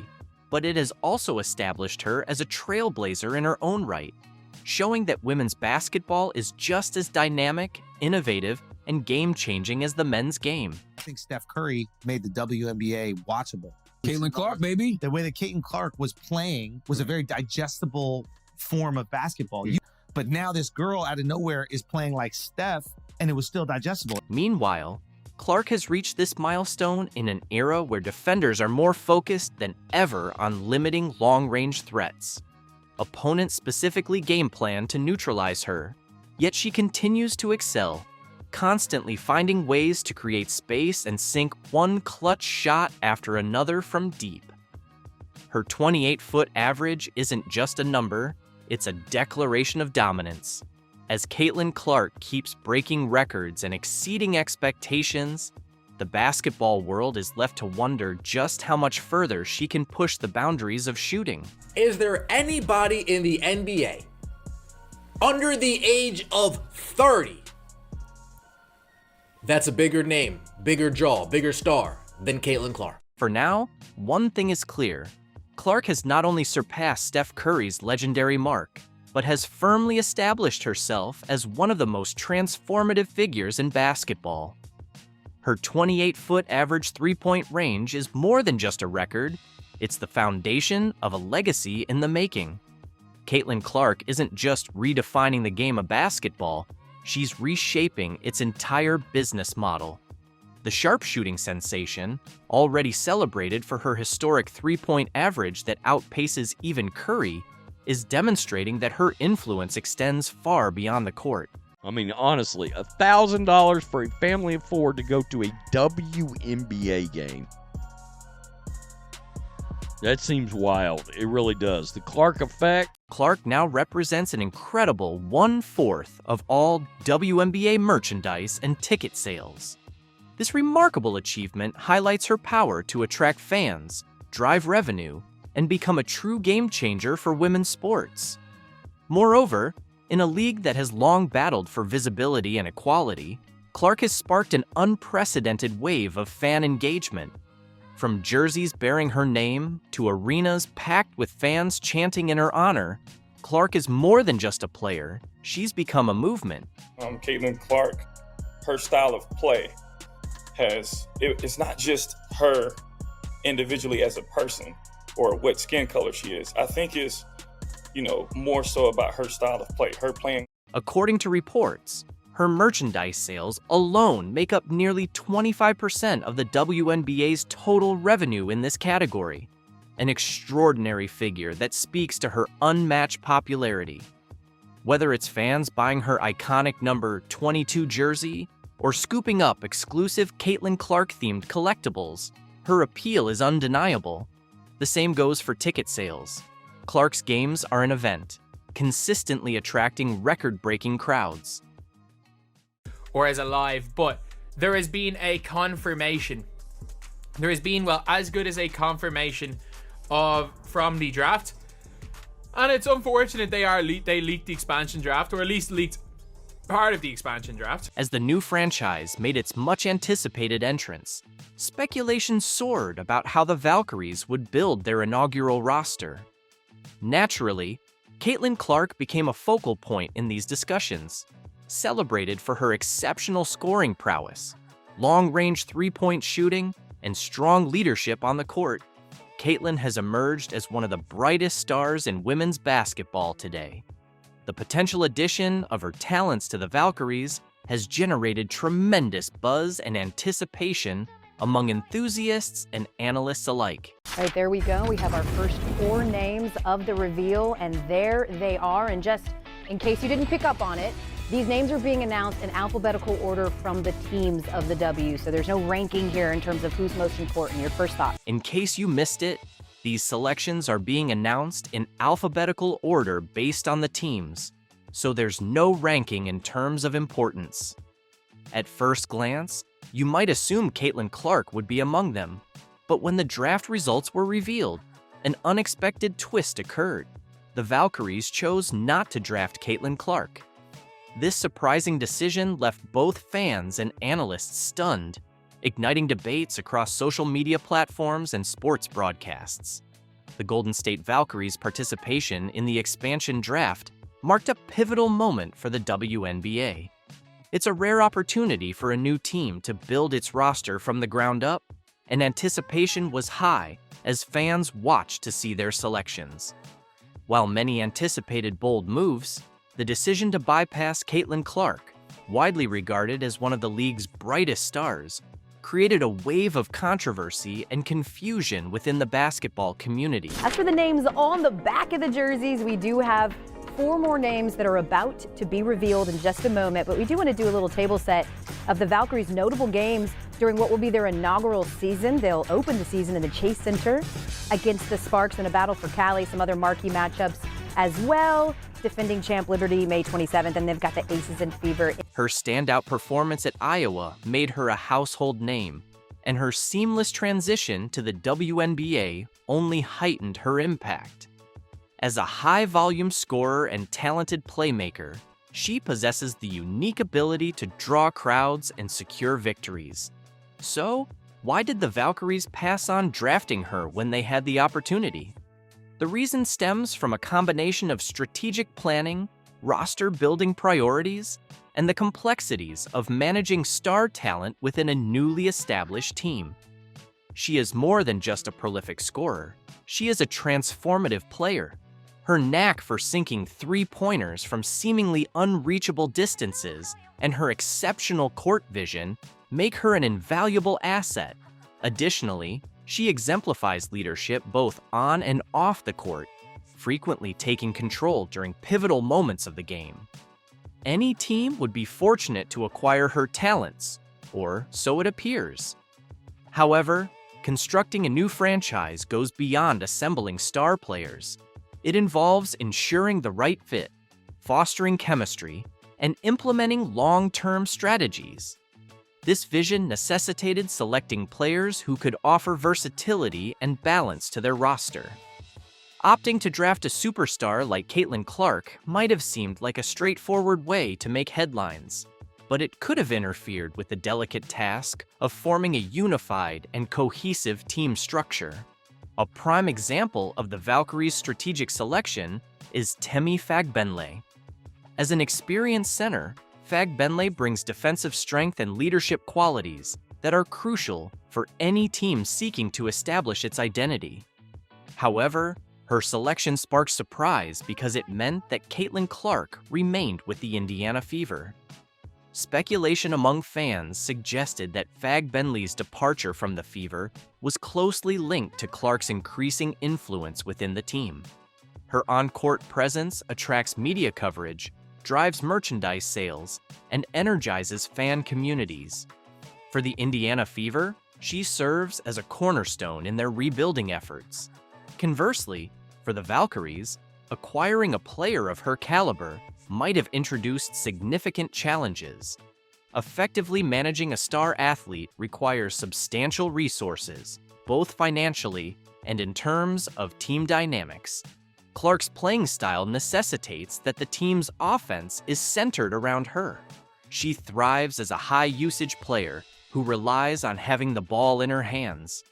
but it has also established her as a trailblazer in her own right, showing that women's basketball is just as dynamic, innovative, and game-changing as the men's game. I think Steph Curry made the WNBA watchable. Caitlin Clark, baby. The way that Caitlin Clark was playing was a very digestible form of basketball. But now this girl out of nowhere is playing like Steph, and it was still digestible. Meanwhile, Clark has reached this milestone in an era where defenders are more focused than ever on limiting long-range threats. Opponents specifically game plan to neutralize her, yet she continues to excel, constantly finding ways to create space and sink one clutch shot after another from deep. Her 28-foot average isn't just a number, it's a declaration of dominance. As Caitlin Clark keeps breaking records and exceeding expectations, the basketball world is left to wonder just how much further she can push the boundaries of shooting. Is there anybody in the NBA under the age of 30 that's a bigger name, bigger jaw, bigger star than Caitlin Clark. For now, one thing is clear. Clark has not only surpassed Steph Curry's legendary mark, but has firmly established herself as one of the most transformative figures in basketball. Her 28-foot average three-point range is more than just a record. It's the foundation of a legacy in the making. Caitlin Clark isn't just redefining the game of basketball, she's reshaping its entire business model. The sharpshooting sensation, already celebrated for her historic three-point average that outpaces even Curry, is demonstrating that her influence extends far beyond the court. I mean, honestly, $1,000 for a family of 4 to go to a WNBA game. That seems wild. It really does. The Clark effect. Clark now represents an incredible 1/4 of all WNBA merchandise and ticket sales. This remarkable achievement highlights her power to attract fans, drive revenue, and become a true game changer for women's sports. Moreover, in a league that has long battled for visibility and equality, Clark has sparked an unprecedented wave of fan engagement. From jerseys bearing her name to arenas packed with fans chanting in her honor, Clark is more than just a player. She's become a movement. Caitlin Clark, her style of play it's not just her individually as a person or what skin color she is. I think it's, more so about her style of play, her playing. According to reports, her merchandise sales alone make up nearly 25% of the WNBA's total revenue in this category, an extraordinary figure that speaks to her unmatched popularity. Whether it's fans buying her iconic number 22 jersey or scooping up exclusive Caitlin Clark-themed collectibles, her appeal is undeniable. The same goes for ticket sales. Clark's games are an event, consistently attracting record-breaking crowds. Or as a live, but there has been a confirmation. There has been, as good as a confirmation from the draft. And it's unfortunate they leaked the expansion draft, or at least leaked part of the expansion draft. As the new franchise made its much-anticipated entrance, speculation soared about how the Valkyries would build their inaugural roster. Naturally, Caitlin Clark became a focal point in these discussions, celebrated for her exceptional scoring prowess, long-range three-point shooting, and strong leadership on the court. Caitlin has emerged as one of the brightest stars in women's basketball today. The potential addition of her talents to the Valkyries has generated tremendous buzz and anticipation among enthusiasts and analysts alike. All right, there we go. We have our first 4 names of the reveal, and there they are. And just in case you didn't pick up on it, these names are being announced in alphabetical order from the teams of the W, so there's no ranking here in terms of who's most important. Your first thought? In case you missed it, these selections are being announced in alphabetical order based on the teams, so there's no ranking in terms of importance. At first glance, you might assume Caitlin Clark would be among them, but when the draft results were revealed, an unexpected twist occurred. The Valkyries chose not to draft Caitlin Clark. This surprising decision left both fans and analysts stunned, igniting debates across social media platforms and sports broadcasts. The Golden State Valkyries' participation in the expansion draft marked a pivotal moment for the WNBA. It's a rare opportunity for a new team to build its roster from the ground up, and anticipation was high as fans watched to see their selections. While many anticipated bold moves, the decision to bypass Caitlin Clark, widely regarded as one of the league's brightest stars, created a wave of controversy and confusion within the basketball community. As for the names on the back of the jerseys, we do have 4 more names that are about to be revealed in just a moment, but we do want to do a little table set of the Valkyries' notable games during what will be their inaugural season. They'll open the season in the Chase Center against the Sparks in a battle for Cali, some other marquee matchups as well. Defending champ Liberty May 27th, and they've got the Aces and Fever. Her standout performance at Iowa made her a household name, and her seamless transition to the WNBA only heightened her impact. As a high-volume scorer and talented playmaker, she possesses the unique ability to draw crowds and secure victories. So, why did the Valkyries pass on drafting her when they had the opportunity? The reason stems from a combination of strategic planning, roster building priorities, and the complexities of managing star talent within a newly established team. She is more than just a prolific scorer. She is a transformative player. Her knack for sinking three-pointers from seemingly unreachable distances and her exceptional court vision make her an invaluable asset. Additionally, she exemplifies leadership both on and off the court, frequently taking control during pivotal moments of the game. Any team would be fortunate to acquire her talents, or so it appears. However, constructing a new franchise goes beyond assembling star players. It involves ensuring the right fit, fostering chemistry, and implementing long-term strategies. This vision necessitated selecting players who could offer versatility and balance to their roster. Opting to draft a superstar like Caitlin Clark might have seemed like a straightforward way to make headlines, but it could have interfered with the delicate task of forming a unified and cohesive team structure. A prime example of the Valkyries' strategic selection is Temi Fagbenle. As an experienced center, Fagbenle brings defensive strength and leadership qualities that are crucial for any team seeking to establish its identity. However, her selection sparked surprise because it meant that Caitlin Clark remained with the Indiana Fever. Speculation among fans suggested that Fagbenle's departure from the Fever was closely linked to Clark's increasing influence within the team. Her on-court presence attracts media coverage, drives merchandise sales, and energizes fan communities. For the Indiana Fever, she serves as a cornerstone in their rebuilding efforts. Conversely, for the Valkyries, acquiring a player of her caliber might have introduced significant challenges. Effectively managing a star athlete requires substantial resources, both financially and in terms of team dynamics. Clark's playing style necessitates that the team's offense is centered around her. She thrives as a high-usage player who relies on having the ball in her hands.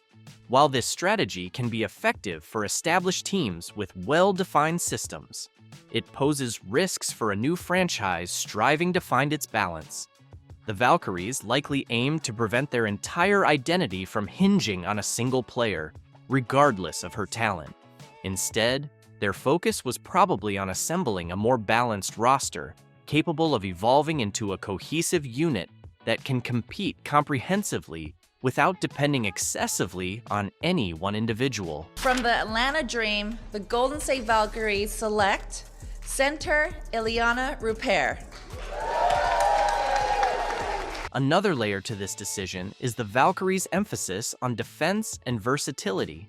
While this strategy can be effective for established teams with well-defined systems, it poses risks for a new franchise striving to find its balance. The Valkyries likely aimed to prevent their entire identity from hinging on a single player, regardless of her talent. Instead, their focus was probably on assembling a more balanced roster, capable of evolving into a cohesive unit that can compete comprehensively without depending excessively on any one individual. From the Atlanta Dream, the Golden State Valkyries select center Ileana Rupert. Another layer to this decision is the Valkyries' emphasis on defense and versatility.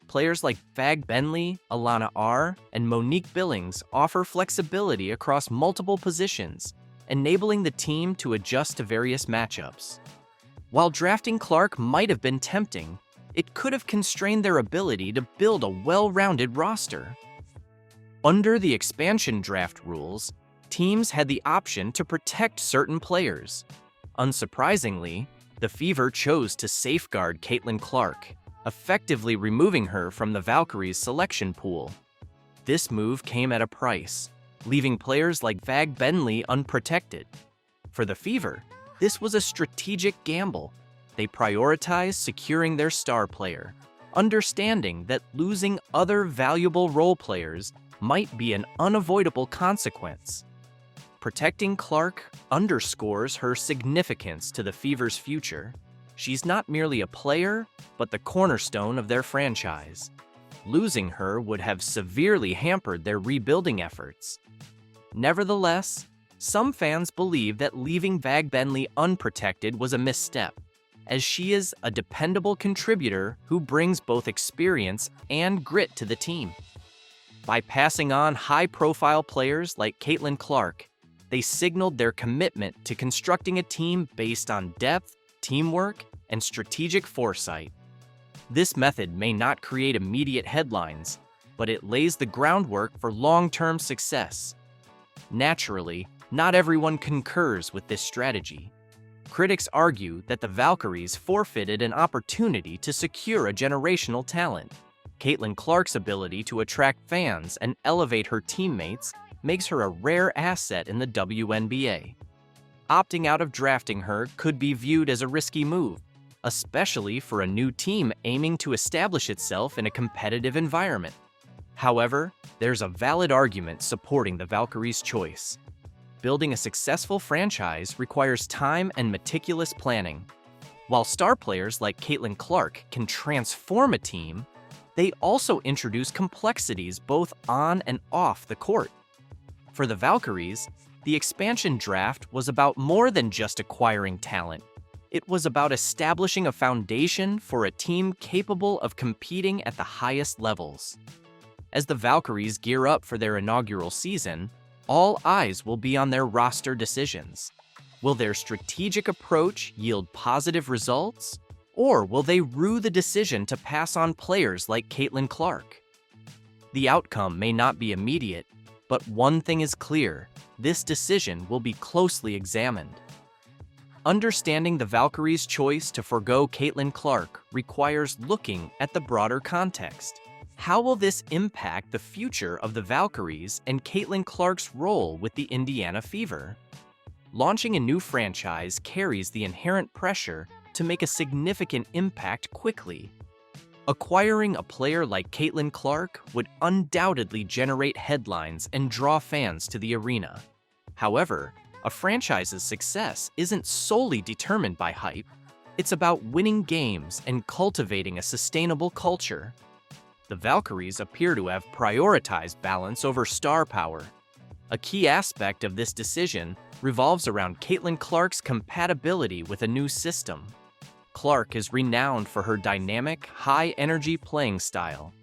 Players like Fagbenle, Alana R., and Monique Billings offer flexibility across multiple positions, enabling the team to adjust to various matchups. While drafting Clark might have been tempting, it could have constrained their ability to build a well-rounded roster. Under the expansion draft rules, teams had the option to protect certain players. Unsurprisingly, the Fever chose to safeguard Caitlin Clark, effectively removing her from the Valkyries' selection pool. This move came at a price, leaving players like Fagbenle unprotected. For the Fever, this was a strategic gamble. They prioritized securing their star player, understanding that losing other valuable role players might be an unavoidable consequence. Protecting Clark underscores her significance to the Fever's future. She's not merely a player, but the cornerstone of their franchise. Losing her would have severely hampered their rebuilding efforts. Nevertheless, some fans believe that leaving Fagbenle unprotected was a misstep, as she is a dependable contributor who brings both experience and grit to the team. By passing on high-profile players like Caitlin Clark, they signaled their commitment to constructing a team based on depth, teamwork, and strategic foresight. This method may not create immediate headlines, but it lays the groundwork for long-term success. Naturally, not everyone concurs with this strategy. Critics argue that the Valkyries forfeited an opportunity to secure a generational talent. Caitlin Clark's ability to attract fans and elevate her teammates makes her a rare asset in the WNBA. Opting out of drafting her could be viewed as a risky move, especially for a new team aiming to establish itself in a competitive environment. However, there's a valid argument supporting the Valkyries' choice. Building a successful franchise requires time and meticulous planning. While star players like Caitlin Clark can transform a team, they also introduce complexities both on and off the court. For the Valkyries, the expansion draft was about more than just acquiring talent. It was about establishing a foundation for a team capable of competing at the highest levels. As the Valkyries gear up for their inaugural season, all eyes will be on their roster decisions. Will their strategic approach yield positive results, or will they rue the decision to pass on players like Caitlin Clark? The outcome may not be immediate, but one thing is clear: this decision will be closely examined. Understanding the Valkyries' choice to forgo Caitlin Clark requires looking at the broader context. How will this impact the future of the Valkyries and Caitlin Clark's role with the Indiana Fever? Launching a new franchise carries the inherent pressure to make a significant impact quickly. Acquiring a player like Caitlin Clark would undoubtedly generate headlines and draw fans to the arena. However, a franchise's success isn't solely determined by hype. It's about winning games and cultivating a sustainable culture. The Valkyries appear to have prioritized balance over star power. A key aspect of this decision revolves around Caitlin Clark's compatibility with a new system. Clark is renowned for her dynamic, high-energy playing style.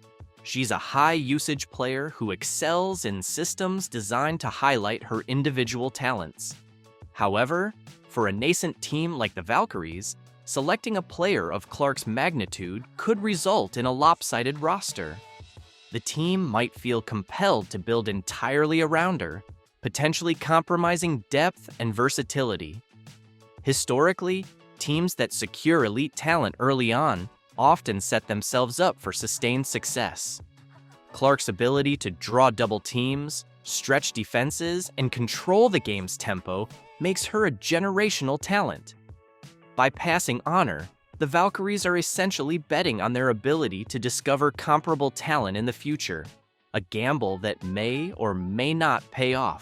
She's a high-usage player who excels in systems designed to highlight her individual talents. However, for a nascent team like the Valkyries, selecting a player of Clark's magnitude could result in a lopsided roster. The team might feel compelled to build entirely around her, potentially compromising depth and versatility. Historically, teams that secure elite talent early on often set themselves up for sustained success. Clark's ability to draw double teams, stretch defenses, and control the game's tempo makes her a generational talent. By passing on her, the Valkyries are essentially betting on their ability to discover comparable talent in the future, a gamble that may or may not pay off.